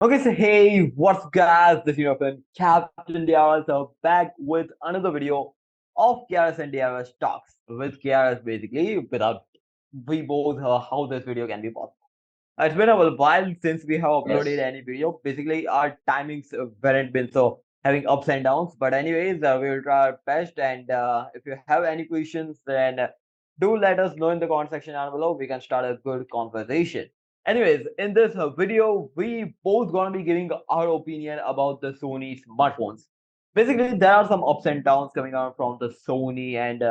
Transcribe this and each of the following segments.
Okay, so hey, what's guys? This is your friend Captain Drs back with another video of Krs and Drs Talks with Krs basically without we both how this video can be possible. It's been a while since we have uploaded Yes. any video. Basically, our timings weren't been so having ups and downs. But anyways, we will try our best. And if you have any questions, then do let us know in the comment section down below. We can start a good conversation. Anyways, in this video, we both gonna be giving our opinion about the Sony smartphones. Basically, there are some ups and downs coming out from the Sony, and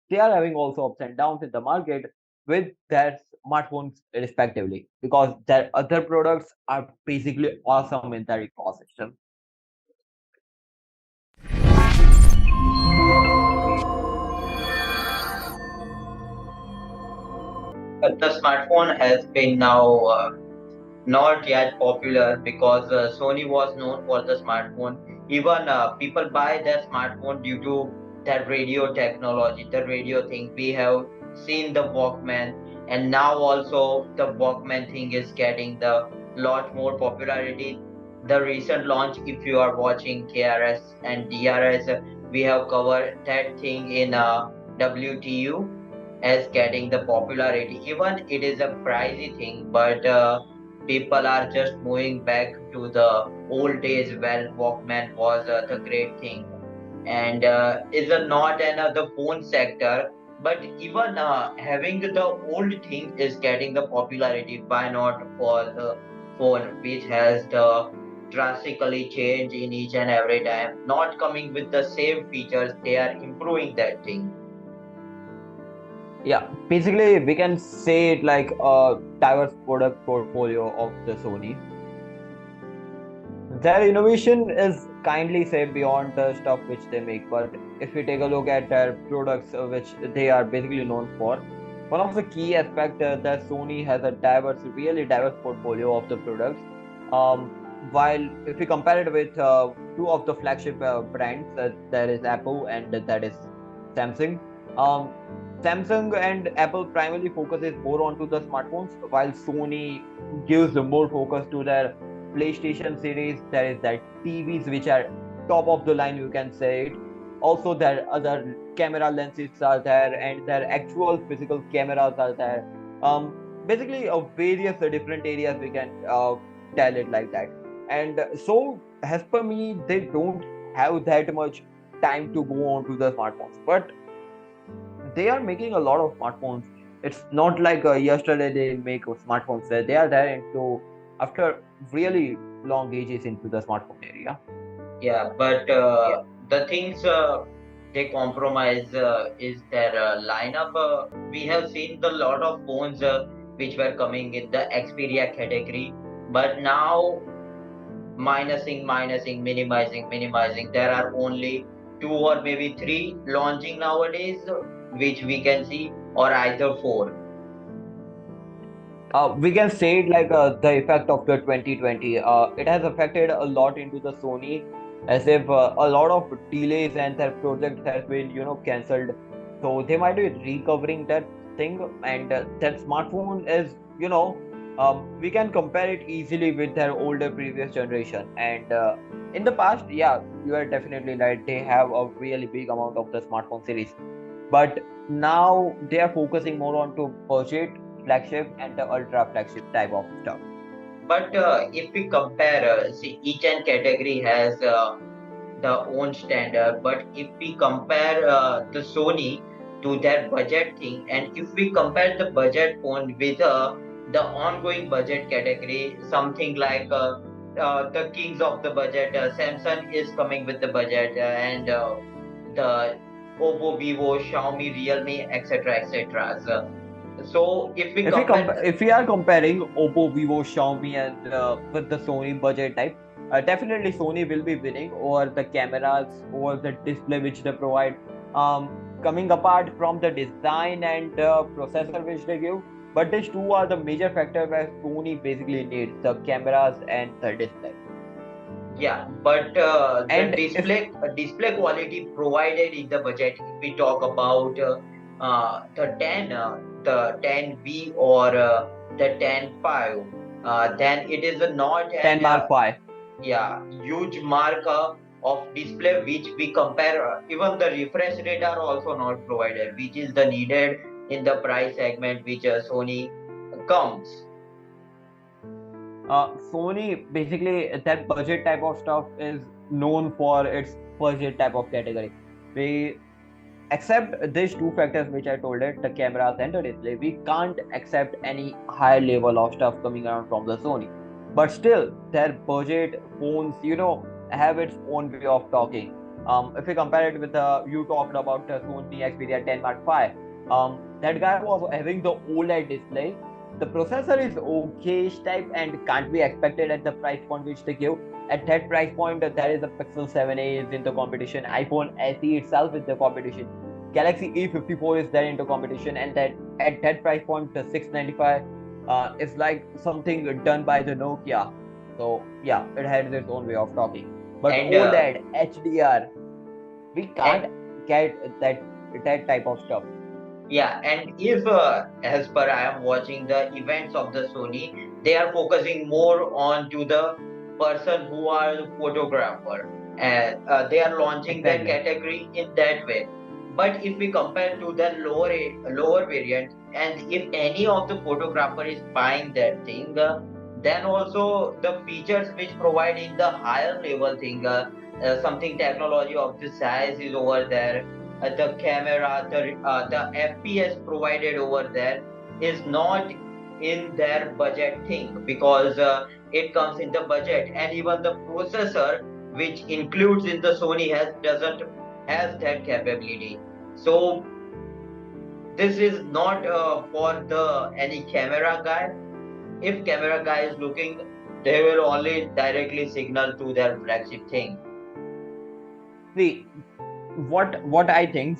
they are having also ups and downs in the market with their smartphones respectively because their other products are basically awesome in their ecosystem. The smartphone has been now not yet popular because Sony was known for the smartphone. Even people buy their smartphone due to that radio technology, the radio thing. We have seen the Walkman, and now also the Walkman thing is getting the lot more popularity. The recent launch, if you are watching KRS and DRS, we have covered that thing in WTU as getting the popularity. Even it is a pricey thing, but people are just moving back to the old days where Walkman was the great thing, and is a not another phone sector. But even having the old thing is getting the popularity. Why not for the phone which has the drastically change in each and every time, not coming with the same features, they are improving that thing. Yeah, basically we can say it like a diverse product portfolio of the Sony. Their innovation is kindly say beyond the stuff which they make, but if we take a look at their products which they are basically known for, one of the key aspect that Sony has a really diverse portfolio of the products. While if we compare it with two of the flagship brands, that is Apple and that is Samsung. Um, Samsung and Apple primarily focuses more onto the smartphones, while Sony gives more focus to their PlayStation series. There is that TVs which are top of the line, you can say it. Also, there other camera lenses are there, and their actual physical cameras are there. Basically, various different areas we can tell it like that. And so, as per me, they don't have that much time to go on to the smartphones, but they are making a lot of smartphones. It's not like yesterday they make smartphones. They are there into after really long ages into the smartphone area. Yeah, but the things they compromise is their lineup. We have seen the lot of phones which were coming in the Xperia category, but now minimizing. There are only two or maybe three launching nowadays, which we can see, or either four. We can say it like the effect of the 2020. It has affected a lot into the Sony, as if a lot of delays and their project has been cancelled. So they might be recovering that thing, and that smartphone is we can compare it easily with their older previous generation. And in the past, yeah, you are definitely right. They have a really big amount of the smartphone series, but now they are focusing more on to budget flagship and the ultra flagship type of stuff. But if we compare, see, each and category has the own standard. But if we compare the Sony to their budget thing, and if we compare the budget phone with the ongoing budget category, something like the kings of the budget, Samsung is coming with the budget, and the Oppo, Vivo, Xiaomi, Realme, etc., etc. So if we compare, If we are comparing Oppo, Vivo, Xiaomi, and with the Sony budget type, definitely Sony will be winning over the cameras, over the display which they provide. Coming apart from the design and processor which they give, but these two are the major factor where Sony basically needs the cameras and the display. yeah, but the And if display quality provided in the budget. If we talk about the 10 V or the 10 5, then it is not 10 an Mark 5. huge mark of display which we compare. Even the refresh rate are also not provided, which is the needed in the price segment which Sony comes. Sony basically that budget type of stuff is known for its budget type of category. We accept these two factors which I told it, the cameras and the display. We can't accept any high level of stuff coming around from the Sony. But still, their budget phones, have its own way of talking. If we compare it with you talked about the Sony Xperia 10 Mark 5, that guy was having the OLED display. The processor is okay type and can't be expected at the price point which they give. At that price point, there is a Pixel 7a is in the competition. iPhone SE itself is the competition. Galaxy E54 is there into competition, and that at that price point, the 695 is like something done by the Nokia. So yeah, it has its own way of talking. But And OLED, HDR, we can't get that type of stuff. yeah, and if as per I am watching the events of the Sony, they are focusing more on to the person who are the photographer, and they are launching their Exactly. category in that way. But if we compare to the lower variant, and if any of the photographer is buying that thing, then also the features which provide in the higher level thing, something technology of this size is over there. The camera, the FPS provided over there is not in their budget thing, because it comes in the budget, and even the processor which includes in the Sony doesn't has that capability. So this is not for the any camera guy. If camera guy is looking, they will only directly signal to their flagship thing. See, what I think,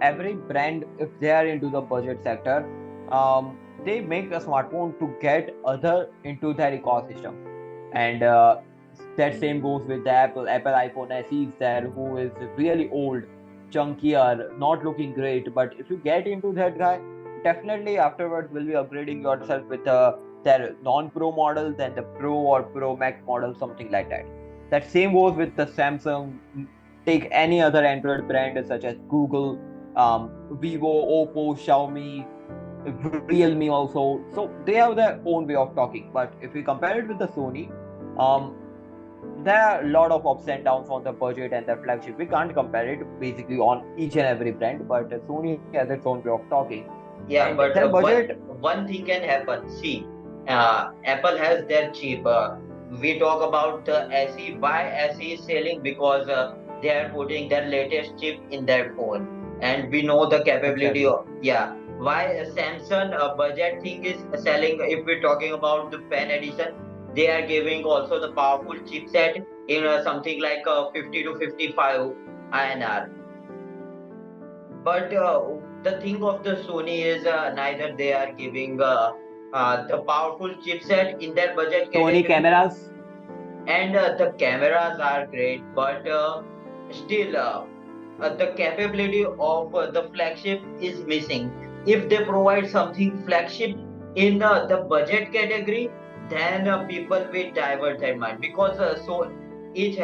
every brand, if they are into the budget sector, they make a smartphone to get other into their ecosystem, and that same goes with the Apple iPhone SE is there, who is really old, chunkier, not looking great. But if you get into that guy, definitely afterwards will be upgrading yourself with their non-pro model, then the Pro or Pro Max model, something like that. That same goes with the Samsung. Take any other Android brand such as Google, Vivo, Oppo, Xiaomi, Realme also. So they have their own way of talking. But if we compare it with the Sony, um, there are a lot of ups and downs on the budget and the flagship. We can't compare it basically on each and every brand, but Sony has its own way of talking. Yeah, And but their one budget, one thing can happen. See, Apple has their chip. We talk about the SE. Why SE is selling? Because they are putting their latest chip in their phone, and we know the capability exactly. of, yeah. Why Samsung budget thing is selling? If we're talking about the pen edition, they are giving also the powerful chipset in something like 50 to 55 INR. But the thing of the Sony is neither they are giving the powerful chipset in their budget Sony category, cameras, and the cameras are great, but still the capability of the flagship is missing. If they provide something flagship in the budget category, then people will divert their mind, because so each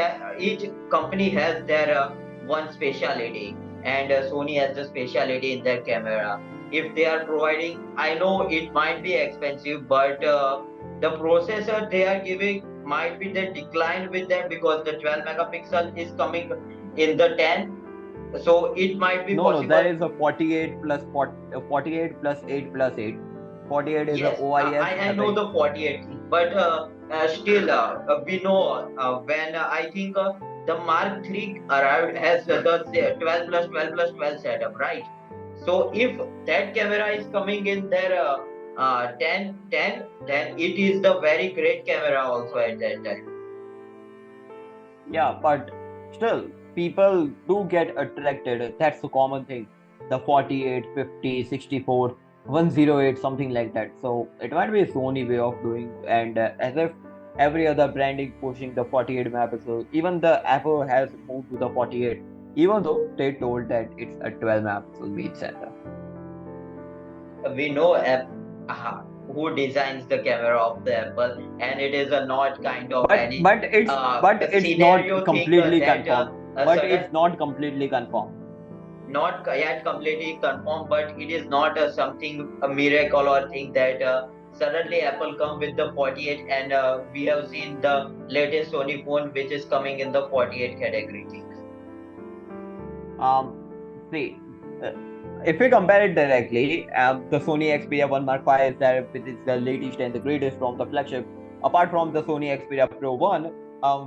company has their one specialty, and Sony has the specialty in their camera. If they are providing, I know it might be expensive, but the processor they are giving might be the decline with them, because the 12 megapixel is coming in the 10, so it might be no, there possible. is a 48 plus 40, 48 plus 8 plus 8. 48 is a Yes, OIS I know average. the 48 thing, but still we know when I think the Mark 3 arrived has the 12 plus 12 plus 12 setup, right? So if that camera is coming in there 10, then it is the very great camera also at that time. Yeah, but still, people do get attracted. That's the common thing. The 48, 50, 64, 108, something like that. So it might be a Sony way of doing, and as if every other branding pushing the 48 megapixel. Even the Apple has moved to the 48, even though they told that it's a 12 megapixel main sensor. We know who designs the camera of the Apple, and it is a not kind of but any but it's but a it's not scenario thing completely that confirmed. a But sudden it's not completely confirmed. not yet completely confirmed, but it is not something a miracle or thing that suddenly Apple come with the 48, and we have seen the latest Sony phone which is coming in the 48 category things. Um, See, uh, if we compare it directly, the Sony Xperia 1 Mark V is there, which is the latest and the greatest from the flagship. Apart from the Sony Xperia Pro 1,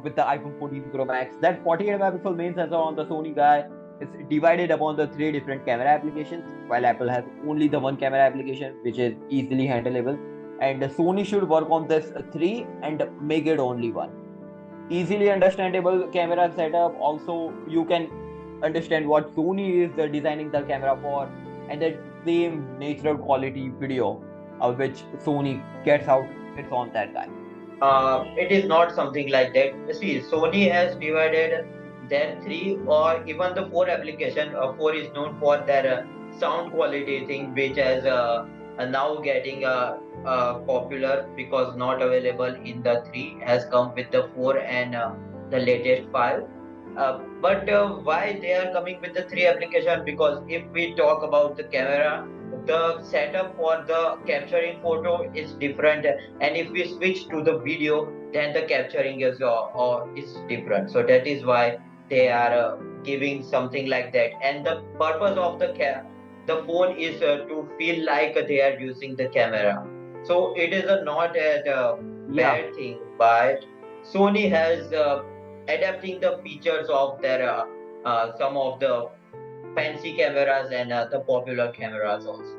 with the iPhone 14 Pro Max, that 48 megapixel main sensor on the Sony guy is divided upon the three different camera applications, while Apple has only the one camera application, which is easily handleable. And Sony should work on this three and make it only one. Easily understandable camera setup. Also, you can understand what Sony is designing the camera for, and that same natural quality video which Sony gets out, it's on that guy. It is not something like that. See, Sony has divided their three or even the four application. Four is known for their sound quality thing, which has now getting popular because not available in the three, has come with the four and the latest five. But why they are coming with the three application? Because if we talk about the camera, the setup for the capturing photo is different, and if we switch to the video, then the capturing is different. So that is why they are giving something like that, and the purpose of the phone is to feel like they are using the camera. So it is not a Yeah, bad thing, but Sony has adapting the features of their some of the fancy cameras and the popular cameras also.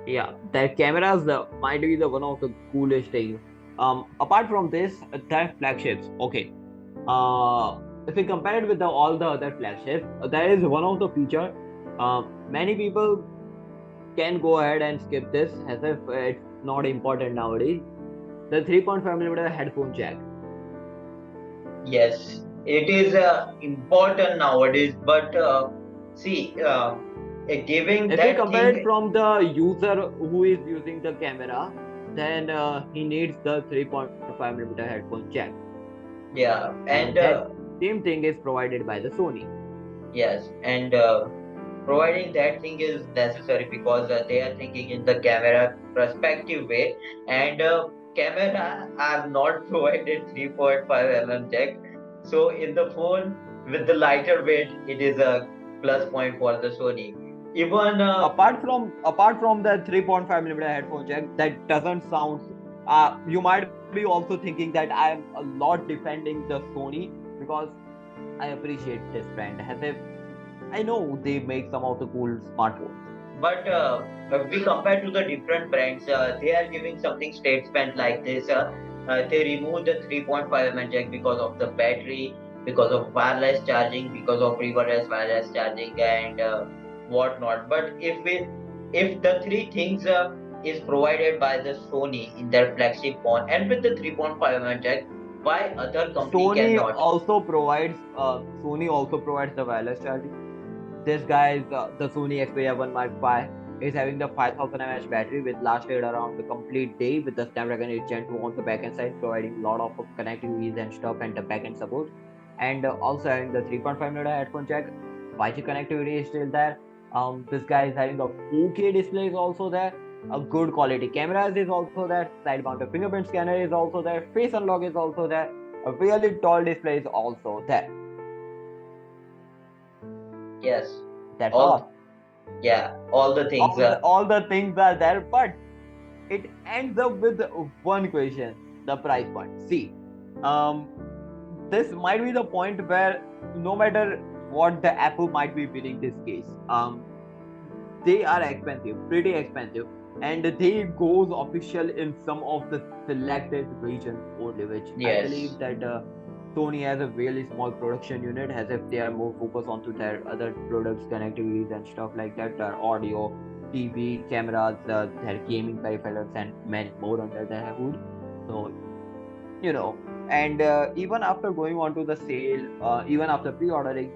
yeah, that cameras might be the one of the coolest things. Apart from this, that flagships. Okay. If we compare it with all the other flagships, that is one of the feature. Many people can go ahead and skip this as if it's not important nowadays. The 3.5 millimeter headphone jack. Yes, it is important nowadays, but see, giving If we that compare it thing, from the user who is using the camera, then he needs the 3.5 millimeter headphone jack, yeah, and and that same thing is provided by the Sony. yes, and providing that thing is necessary because they are thinking in the camera perspective way, and camera are not provided 3.5 jack. So in the phone with the lighter weight, it is a plus point for the Sony. Even Apart from the 3.5 millimeter headphone jack, that doesn't sound. You might be also thinking that I am a lot defending the Sony because I appreciate this brand. As if I know they make some of the cool smartphones. but if we compare to the different brands, they are giving something statement like this. They remove the 3.5 jack because of the battery, because of wireless charging, because of reverse wireless charging, and whatnot. But if the three things is provided by the Sony in their flagship phone and with the 3.5 jack, why other company cannot? Sony also provides the wireless charging. This guy is the Sony Xperia 1 Mark V is having the 5000 mAh battery with lasted around the complete day with the Snapdragon 8 Gen 2 on the backend side, providing a lot of connectivities and stuff and the backend support. And also having the 3.5 mm headphone jack, 5G connectivity is still there. This guy is having the 4K display is also there. A good quality cameras is also there. Side mounted fingerprint scanner is also there. Face unlock is also there. A really tall display is also there. Yes, That's all all. yeah, all the things. All the things are there, but it ends up with one question: the price point. See, um, this might be the point where no matter what the Apple might be winning this case, they are expensive, pretty expensive, and they goes official in some of the selected regions only, which I Yes. believe that Sony has a really small production unit, as if they are more focused onto their other products, connectivities and stuff like that, their audio, TV, cameras, their gaming peripherals, and many more under their hood. So and even after going on to the sale, even after pre-ordering,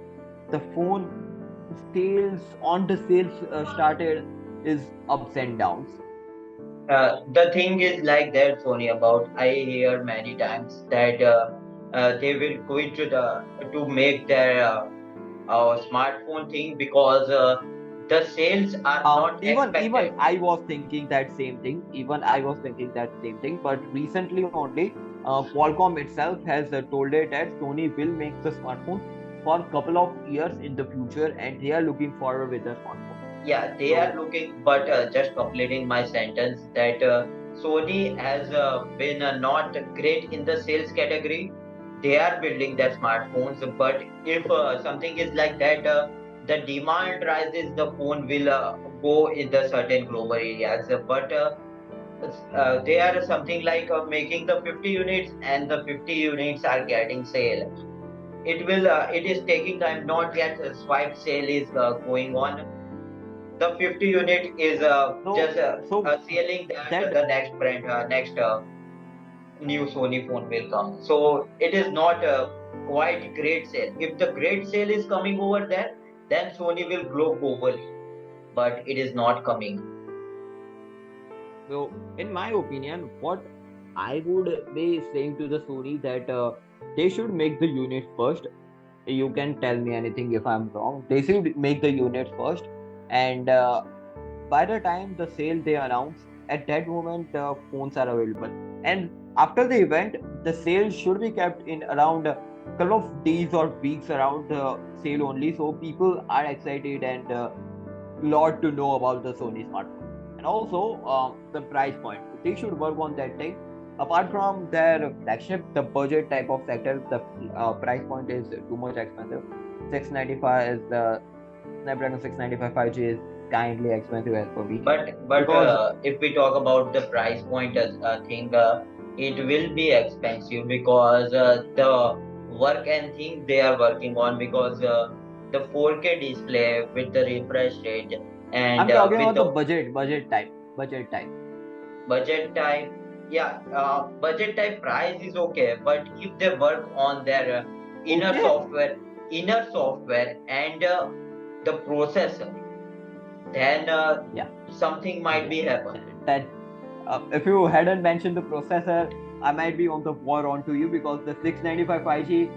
the phone sales started is ups and downs. The thing is like that, Sony. About I hear many times that they will quit to make their smartphone thing because the sales are not Even expected. I was thinking that same thing. Even I was thinking that same thing. But recently only, Qualcomm itself has told it that Sony will make the smartphone for a couple of years in the future, and they are looking forward with the smartphone. Yeah, they are So looking, but just completing my sentence that Sony has been not great in the sales category. They are building their smartphones, but if something is like that, the demand rises, the phone will go in the certain global areas. But they are something like making the 50 units, and the 50 units are getting sale. It is taking time. Not yet swipe sale is going on. The 50 unit is so just so selling that that the next brand, next new Sony phone will come. So it is not quite great sale. If the great sale is coming over there, then Sony will grow globally. But it is not coming. So, in my opinion, what I would be saying to the Sony that they should make the unit first. You can tell me anything if I'm wrong. They should make the unit first, and by the time the sale they announce, at that moment phones are available. And after the event, the sale should be kept in around a couple of days or weeks around the sale only, so people are excited and lot to know about the Sony smartphone. And also the price point. They should work on that thing. Apart from their flagship, the budget type of sector, the price point is too much expensive. 695 is the Snapdragon 695 5G is kindly expensive as per me. But Because if we talk about the price point, as I think it will be expensive because the work and thing they are working on, because the 4K display with the refresh rate and I'm talking with about the the budget type. budget type. Yeah, budget type price is okay, but if they work on their inner Okay, software, and the processor, then yeah, something might yeah. be happen. That if you hadn't mentioned the processor, I might be on the war onto you because the 695 5G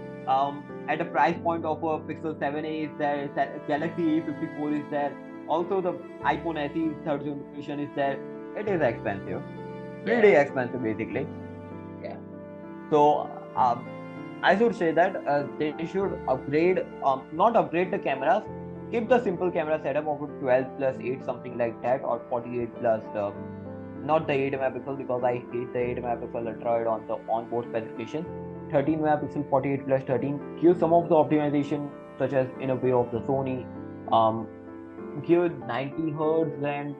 at a price point of a Pixel 7a is there, Galaxy A54 is there, also the iPhone SE third generation is there. It is expensive, pretty Yeah, expensive basically. yeah. So I should say that they should upgrade, not upgrade the cameras, keep the simple camera setup of a 12 plus 8, something like that, or 48 plus, not the 8 megapixel because I hate the 8 megapixel ultra wide on the onboard specification. 13 megapixel 48 plus 13. Give some of the optimization, such as in a way of the Sony. Give 90 hertz, and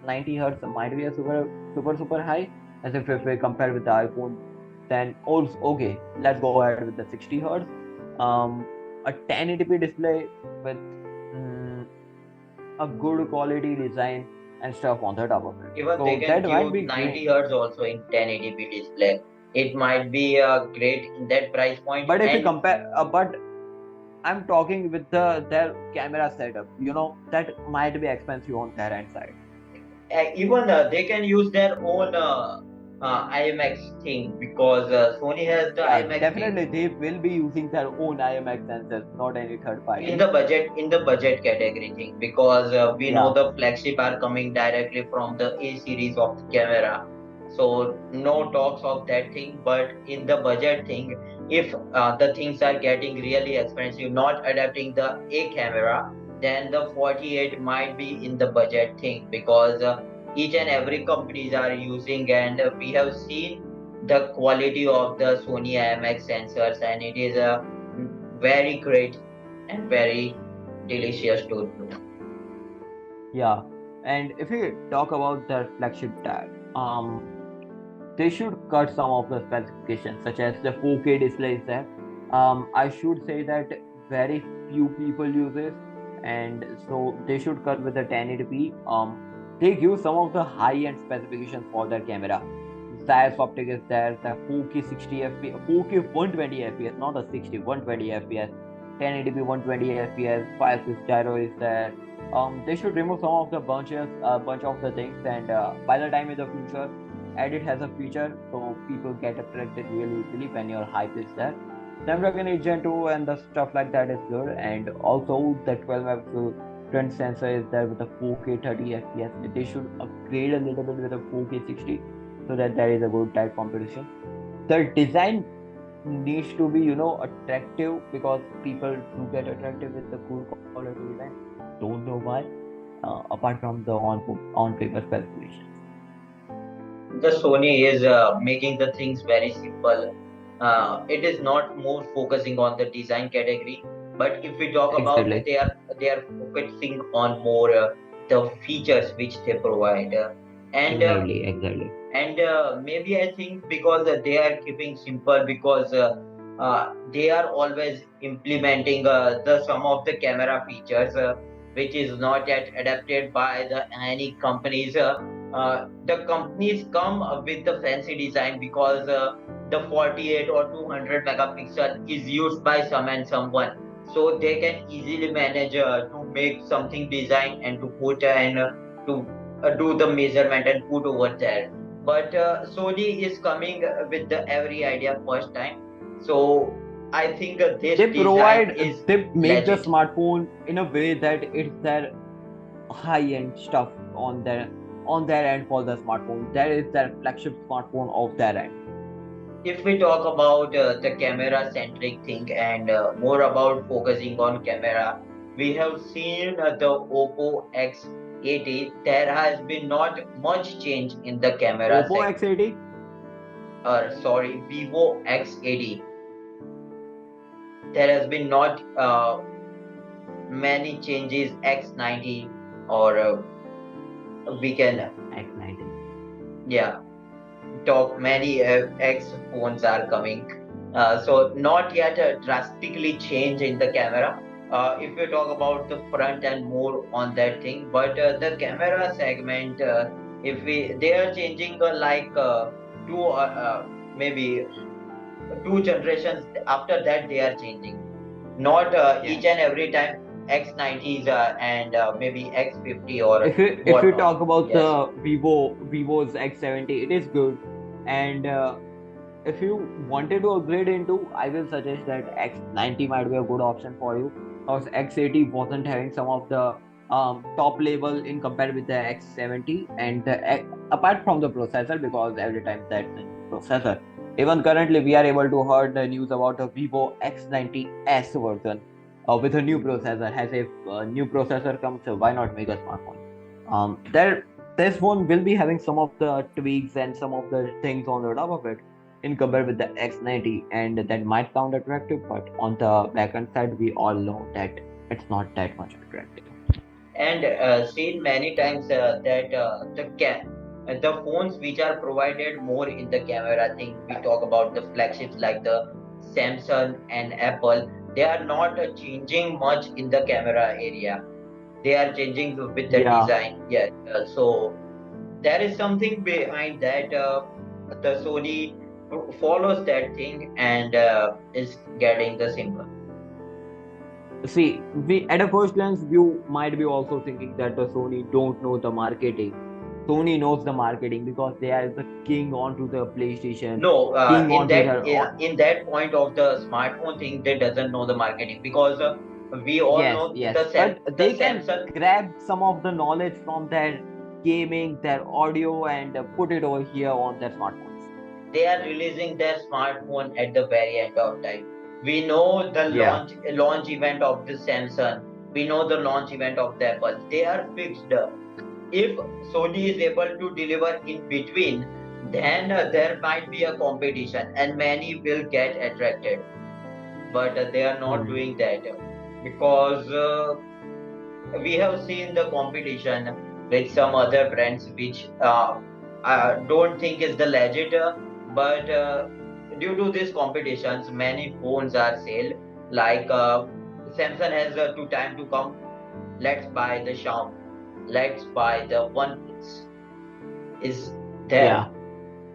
90 hertz might be a super high, as if we compare with the iPhone. Then also okay, let's go ahead with the 60 hertz. A 1080p display with a good quality design and stuff on the top of it. Even they So can that might give be great. 90 hertz also in 1080p display. It might be great in that price point. But if you And compare, but I'm talking with their camera setup. That might be expensive on their end side. even they can use their own IMX thing, because Sony has the Yeah, IMX thing definitely they will be using their own IMX sensors, not any third in party. the budget category thing, because we know Yeah, the flagship are coming directly from the A series of the camera, so no talks of that thing. But in the budget thing, if the things are getting really expensive, not adapting the A camera, then the 48 might be in the budget thing, because each and every companies are using, and we have seen the quality of the Sony IMX sensors, and it is very great and very delicious to do. yeah. And if we talk about their flagship tag, they should cut some of the specifications, such as the 4K display is there. I should say that very few people use it, and so they should cut with the 1080p. They give some of the high-end specifications for their camera. Zeiss optic is there, the 4K 60 fps, 4K 120 fps, not a 60, 120 fps, 1080p 120 fps, 5 gyro is there, They should remove some of the bunch of the things, and by the time in the future, edit has a feature, so people get attracted really easily when your hype is there. Snapdragon 8 Gen 2 and the stuff like that is good, and also the 12 megapixel front sensor is there with the 4K 30 FPS. They should upgrade a little bit with a 4K 60, so that there is a good type competition. The design needs to be attractive, because people do get attractive with the cool quality design. Don't know why, apart from the on paper specifications. The Sony is making the things very simple. It is not more focusing on the design category, but if we talk about Exactly. it, they are focusing on more the features which they provide, and Exactly. maybe I think because they are keeping simple, because they are always implementing the some of the camera features which is not yet adapted by the any companies. The companies come up with the fancy design because the 48 or 200 megapixel is used by some and someone, so they can easily manage to make something design and to put and to do the measurement and put over there. But Sony is coming with the every idea first time, so I think this design is They make the legit. smartphone in a way that it's their high end stuff on their end for the smartphone. That is their flagship smartphone of their end. If we talk about the camera centric thing and more about focusing on camera, we have seen the Oppo X80. There has been not much change in the camera Oppo segment. X80. Sorry, Vivo X80. There has been not many changes. X90, or we can, X90. yeah, talk many X phones are coming. So not yet a drastically change in the camera. If you talk about the front and more on that thing, but the camera segment, if we they are changing two maybe two generations after that they are changing. Not each Yes. and every time X90s and maybe X50 or If you whatnot. talk about Yes. the Vivo's X70, it is good, and if you wanted to upgrade into, I will suggest that X90 might be a good option for you, because X80 wasn't having some of the top level in compared with the X70, and apart from the processor, because every time that's a new processor. Even currently, we are able to hear the news about the Vivo X90s version with a new processor. Has a new processor comes, why not make a smartphone? This one will be having some of the tweaks and some of the things on the top of it in compared with the X90, and that might sound attractive, but on the backend side, we all know that it's not that much attractive. And seen many times that the phones which are provided more in the camera thing, we talk about the flagships like the Samsung and Apple, they are not changing much in the camera area. They are changing with the Yeah. design. Yes. So there is something behind that. The Sony follows that thing and is getting the simple. See, we at a first glance, you might be also thinking that the Sony don't know the marketing. Sony knows the marketing because they are the king onto the PlayStation, No, king onto their. in that point of the smartphone thing, they doesn't know the marketing because we all Yes, know yes, but the they can Samsung. grab some of the knowledge from their gaming, their audio, and put it over here on their smartphones. They are releasing their smartphone at the very end of time. We know the Yeah. launch event of the Samsung. We know the launch event of the Apple. They are fixed. If Sony is able to deliver in between, then there might be a competition and many will get attracted. But they are not Hmm. doing that because we have seen the competition with some other brands which I don't think is the legit, but due to these competitions, many phones are sold. Like Samsung has two time to come. Let's buy the Xiaomi. Let's buy the OnePlus. Is there? Yeah.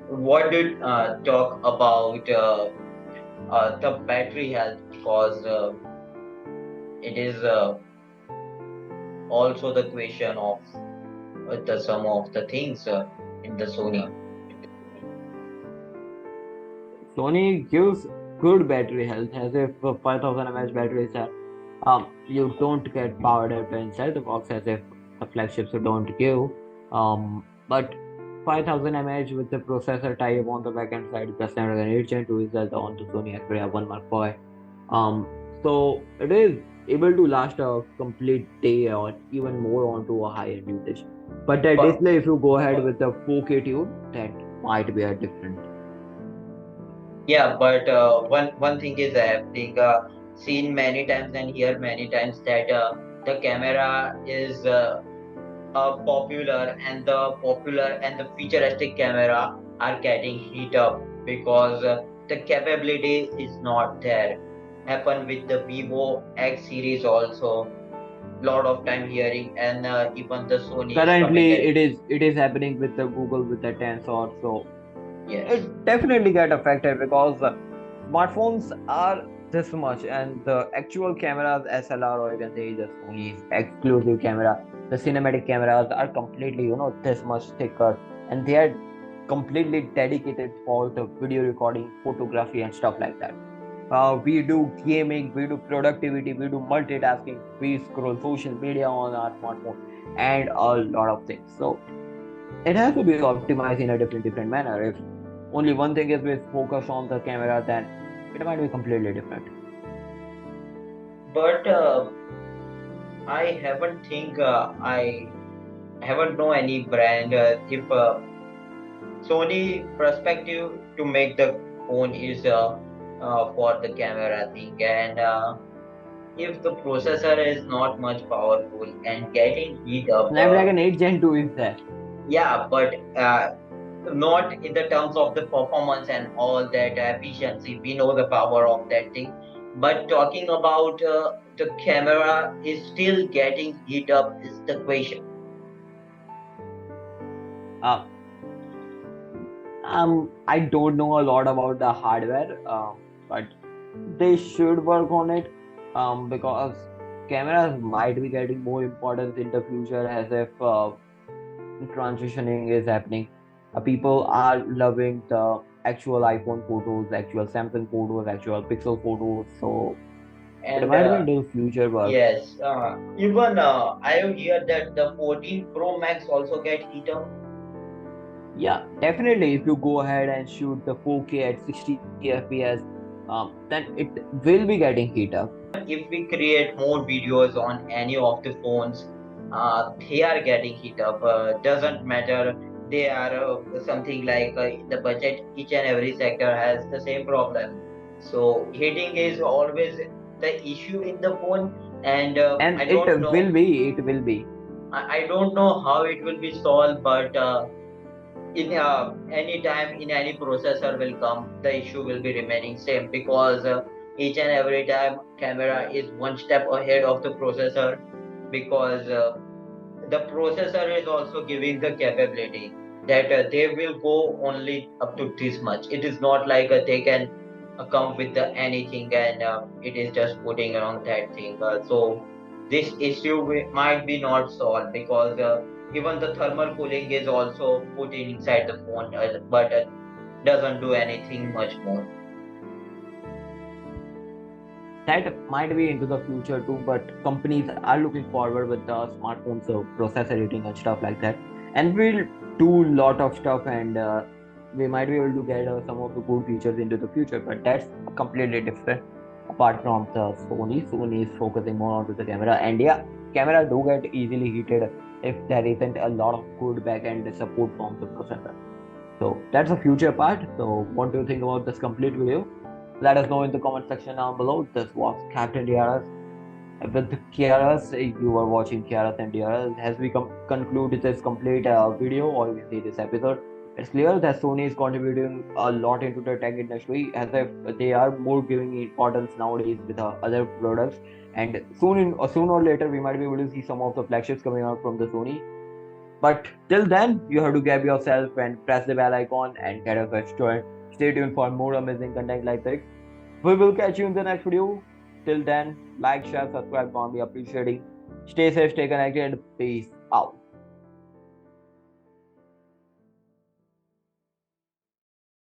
What did talk about the battery health because it is also the question of the some of the things in the Sony. Sony gives good battery health, as if 5000 mAh batteries are you don't get power data inside the box, as if the flagships don't give. But 5000 mAh with the processor tie-up on the backend side, the Snapdragon 8 Gen 2 is on the Sony Xperia 1 Mark IV. So it is able to last a complete day or even more onto a high-end usage. But the display, if you go ahead with the 4K tune, that might be a different. Yeah, but one thing is happening. Seen many times and hear many times that the camera is popular, and the futuristic camera are getting heat up because the capability is not there. Happen with the Vivo X series also. Lot of time hearing, and even the Sony is coming. Currently, it is happening with the Google with the Tensor, so Yes. it definitely get affected because smartphones are this much, and the actual cameras, SLR, or you can say the Sony's exclusive camera, the cinematic cameras are completely this much thicker, and they are completely dedicated for the video recording, photography, and stuff like that. We do gaming, we do productivity, we do multitasking, we scroll social media on our smartphone, and a lot of things. So it has to be optimized in a different manner. If only one thing is with focus on the camera, then it might be completely different. But I haven't think I haven't know any brand if Sony perspective to make the phone is for the camera thing, and if the processor is not much powerful and getting heat up, Snapdragon 8 Gen 2 is there. yeah, but not in the terms of the performance and all that efficiency. We know the power of that thing, but talking about the camera is still getting heat up is the question. Uh, I don't know a lot about the hardware, but they should work on it, because cameras might be getting more importance in the future, as if transitioning is happening. People are loving the actual iPhone photos, actual Samsung photos, actual Pixel photos. So it And might be into the future work. yes, even I have heard that the 14 Pro Max also get heat up. Yeah, definitely. If you go ahead and shoot the 4K at 60 FPS, then it will be getting heat up. If we create more videos on any of the phones, they are getting heat up. Doesn't matter. They are something like in the budget. Each and every sector has the same problem. So heating is always the issue in the phone, and And I it don't know. it will be. I don't know how it will be solved, but in any time in any processor will come, the issue will be remaining same because each and every time camera is one step ahead of the processor, because the processor is also giving the capability that they will go only up to this much. It is not like they can come with the anything, and it is just putting on that thing. So this issue might be not solved because even the thermal cooling is also put inside the phone, but doesn't do anything much more. That might be into the future too, but companies are looking forward with the smartphones, so processor rating and stuff like that, and we'll do lot of stuff, and we might be able to get some of the cool features into the future, but that's completely different. Apart from the Sony is focusing more onto the camera, and yeah, camera do get easily heated if there isn't a lot of good backend support from the processor. So that's a future part. So what do you think about this complete video? Let us know in the comment section down below. This was Captain Drs. With Krs, you are watching Krs and Drs. As we conclude this complete video, or you can see this episode, it's clear that Sony is contributing a lot into the tech industry, as if they are more giving importance nowadays with other products. And soon or later, we might be able to see some of the flagships coming out from the Sony. But till then, you have to grab yourself and press the bell icon and get us joined. Stay tuned for more amazing content like this. We will catch you in the next video. Till then, like, share, subscribe, gonna be appreciating. Stay safe, stay connected. Peace out.